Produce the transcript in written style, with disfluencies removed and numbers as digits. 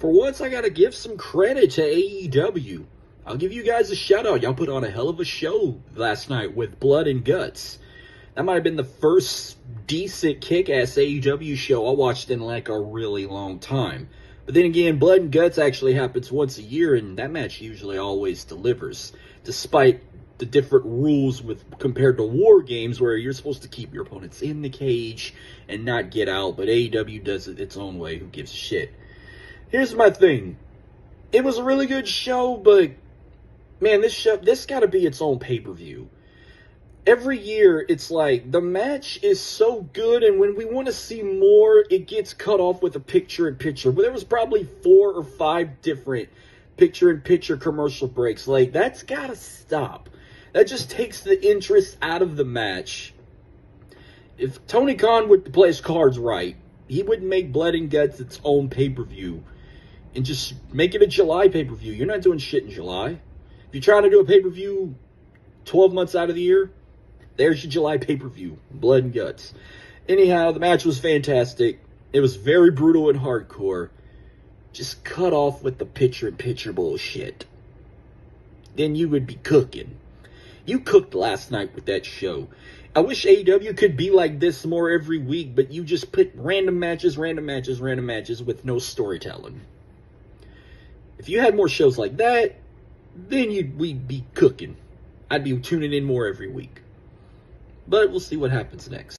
For once, I gotta give some credit to AEW. I'll give you guys a shout out. Y'all put on a hell of a show last night with Blood and Guts. That might have been the first decent kick-ass AEW show I watched in like a really long time. But then again, Blood and Guts actually happens once a year, and that match usually always delivers. Despite the different rules compared to War Games, where you're supposed to keep your opponents in the cage and not get out, but AEW does it its own way. Who gives a shit? Here's my thing. It was a really good show, but man, this got to be its own pay-per-view. Every year, it's like, the match is so good, and when we want to see more, it gets cut off with a picture-in-picture. But there was probably 4 or 5 different picture-in-picture commercial breaks. Like, that's got to stop. That just takes the interest out of the match. If Tony Khan would play his cards right, he would make Blood and Guts its own pay-per-view. And just make it a July pay-per-view. You're not doing shit in July. If you're trying to do a pay-per-view 12 months out of the year, there's your July pay-per-view, Blood and Guts. Anyhow, the match was fantastic. It was very brutal and hardcore. Just cut off with the picture-in-picture bullshit. Then you would be cooking. You cooked last night with that show. I wish AEW could be like this more every week, but you just put random matches with no storytelling. If you had more shows like that, then we'd be cooking. I'd be tuning in more every week. But we'll see what happens next.